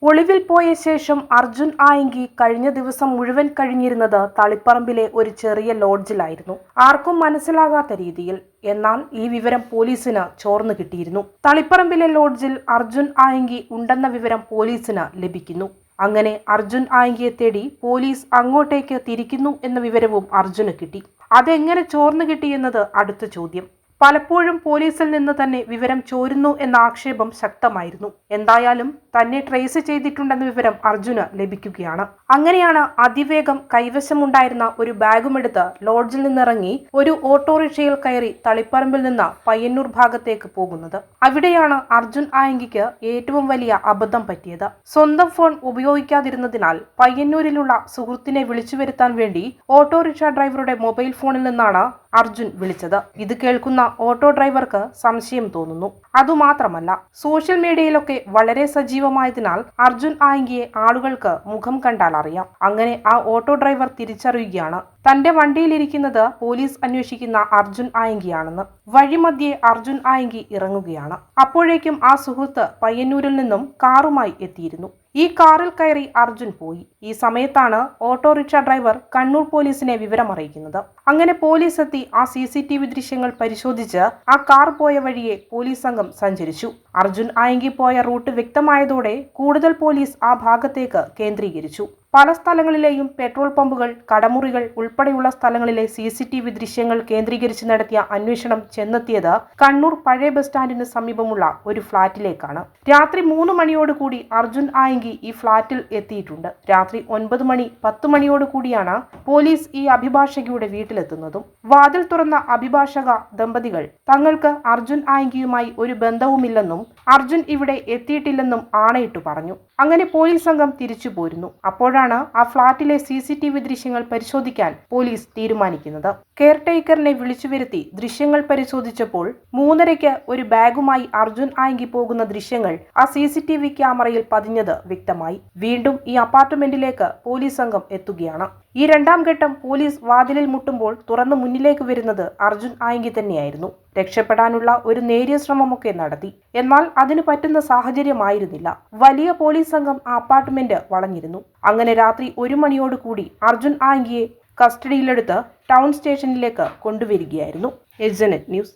ഒളിവിൽ പോയ ശേഷം അർജുൻ ആയങ്കി കഴിഞ്ഞ ദിവസം മുഴുവൻ കഴിഞ്ഞിരുന്നത് തളിപ്പറമ്പിലെ ഒരു ചെറിയ ലോഡ്ജിലായിരുന്നു. ആർക്കും മനസ്സിലാകാത്ത രീതിയിൽ. എന്നാൽ ഈ വിവരം പോലീസിന് ചോർന്നു കിട്ടിയിരുന്നു. തളിപ്പറമ്പിലെ ലോഡ്ജിൽ അർജുൻ ആയങ്കി ഉണ്ടെന്ന വിവരം പോലീസിന് ലഭിക്കുന്നു. അങ്ങനെ അർജുൻ ആയങ്കിയെ തേടി പോലീസ് അങ്ങോട്ടേക്ക് തിരിക്കുന്നു എന്ന വിവരവും അർജുന് കിട്ടി. അതെങ്ങനെ ചോർന്നു കിട്ടിയെന്നത് അടുത്ത ചോദ്യം. പലപ്പോഴും പോലീസിൽ നിന്ന് തന്നെ വിവരം ചോരുന്നു എന്ന ആക്ഷേപം ശക്തമായിരുന്നു. എന്തായാലും തന്നെ ട്രേസ് ചെയ്തിട്ടുണ്ടെന്ന വിവരം അർജുന് ലഭിക്കുകയാണ്. അങ്ങനെയാണ് അതിവേഗം കൈവശമുണ്ടായിരുന്ന ഒരു ബാഗുമെടുത്ത് ലോഡ്ജിൽ നിന്നിറങ്ങി ഒരു ഓട്ടോറിക്ഷയിൽ കയറി തളിപ്പറമ്പിൽ നിന്ന് പയ്യന്നൂർ ഭാഗത്തേക്ക് പോകുന്നത്. അവിടെയാണ് അർജുൻ ആയങ്കിക്ക് ഏറ്റവും വലിയ അബദ്ധം പറ്റിയത്. സ്വന്തം ഫോൺ ഉപയോഗിക്കാതിരുന്നതിനാൽ പയ്യന്നൂരിലുള്ള സുഹൃത്തിനെ വിളിച്ചു വരുത്താൻ വേണ്ടി ഓട്ടോറിക്ഷ ഡ്രൈവറുടെ മൊബൈൽ ഫോണിൽ നിന്നാണ് അർജുൻ വിളിച്ചത്. ഇത് കേൾക്കുന്ന ഓട്ടോ ഡ്രൈവർക്ക് സംശയം തോന്നുന്നു. അതുമാത്രമല്ല, സോഷ്യൽ മീഡിയയിലൊക്കെ വളരെ സജീവമായതിനാൽ അർജുൻ ആയങ്കിയെ ആളുകൾക്ക് മുഖം കണ്ടാൽ അറിയാം. അങ്ങനെ ആ ഓട്ടോ ഡ്രൈവർ തിരിച്ചറിയുകയാണ് തന്റെ വണ്ടിയിലിരിക്കുന്നത് പോലീസ് അന്വേഷിക്കുന്ന അർജുൻ ആയങ്കിയാണെന്ന്. വഴിമധ്യേ അർജുൻ ആയങ്കി ഇറങ്ങുകയാണ്. അപ്പോഴേക്കും ആ സുഹൃത്ത് പയ്യന്നൂരിൽ നിന്നും കാറുമായി എത്തിയിരുന്നു. ഈ കാറിൽ കയറി അർജുൻ പോയി. ഈ സമയത്താണ് ഓട്ടോറിക്ഷ ഡ്രൈവർ കണ്ണൂർ പോലീസിനെ വിവരമറിയിക്കുന്നത്. അങ്ങനെ പോലീസ് എത്തി ആ CCTV ദൃശ്യങ്ങൾ പരിശോധിച്ച് ആ കാർ പോയ വഴിയെ പോലീസ് സംഘം സഞ്ചരിച്ചു. അർജുൻ ആയങ്കി പോയ റൂട്ട് വ്യക്തമായതോടെ കൂടുതൽ പോലീസ് ആ ഭാഗത്തേക്ക് കേന്ദ്രീകരിച്ചു. പല സ്ഥലങ്ങളിലെയും പെട്രോൾ പമ്പുകൾ, കടമുറികൾ ഉൾപ്പെടെയുള്ള സ്ഥലങ്ങളിലെ CCTV ദൃശ്യങ്ങൾ കേന്ദ്രീകരിച്ച് നടത്തിയ അന്വേഷണം ചെന്നെത്തിയത് കണ്ണൂർ പഴയ ബസ് സ്റ്റാൻഡിന് സമീപമുള്ള ഒരു ഫ്ളാറ്റിലേക്കാണ്. രാത്രി 3 മണിയോടുകൂടി അർജുൻ ആയങ്കി ഈ ഫ്ളാറ്റിൽ എത്തിയിട്ടുണ്ട്. രാത്രി 9 മണി 10 മണിയോടുകൂടിയാണ് പോലീസ് ഈ അഭിഭാഷകയുടെ വീട്ടിലെത്തുന്നതും. വാതിൽ തുറന്ന അഭിഭാഷക ദമ്പതികൾ തങ്ങൾക്ക് അർജുൻ ആയങ്കിയുമായി ഒരു ബന്ധവുമില്ലെന്നും അർജുൻ ഇവിടെ എത്തിയിട്ടില്ലെന്നും ആണയിട്ടു പറഞ്ഞു. അങ്ങനെ പോലീസ് സംഘം തിരിച്ചു പോരുന്നു. അപ്പോഴാണ് ആ ഫ്ളാറ്റിലെ CCTV ദൃശ്യങ്ങൾ പരിശോധിക്കാൻ പോലീസ് തീരുമാനിക്കുന്നത്. കെയർടേക്കറിനെ വിളിച്ചു വരുത്തി ദൃശ്യങ്ങൾ പരിശോധിച്ചപ്പോൾ 3:30 ഒരു ബാഗുമായി അർജുൻ ആയങ്കി പോകുന്ന ദൃശ്യങ്ങൾ ആ CCTV ക്യാമറയിൽ പതിഞ്ഞത് വ്യക്തമായി. വീണ്ടും ഈ അപ്പാർട്ട്മെന്റിലേക്ക് പോലീസ് സംഘം എത്തുകയാണ്. ഈ രണ്ടാം ഘട്ടം പോലീസ് വാതിലിൽ മുട്ടുമ്പോൾ തുറന്ന് മുന്നിലേക്ക് വരുന്നത് അർജുൻ ആയങ്കി തന്നെയായിരുന്നു. രക്ഷപ്പെടാനുള്ള ഒരു നേരിയ ശ്രമമൊക്കെ നടത്തി. എന്നാൽ അതിന് പറ്റുന്ന സാഹചര്യമായിരുന്നില്ല. വലിയ പോലീസ് സംഘം ആ അപ്പാർട്ട്മെന്റ് വളഞ്ഞിരുന്നു. അങ്ങനെ രാത്രി 1 മണിയോടുകൂടി അർജുൻ ആയങ്കിയെ കസ്റ്റഡിയിലെടുത്ത് ടൗൺ സ്റ്റേഷനിലേക്ക് കൊണ്ടുവരികയായിരുന്നു. ഏഷ്യാനെറ്റ് ന്യൂസ്.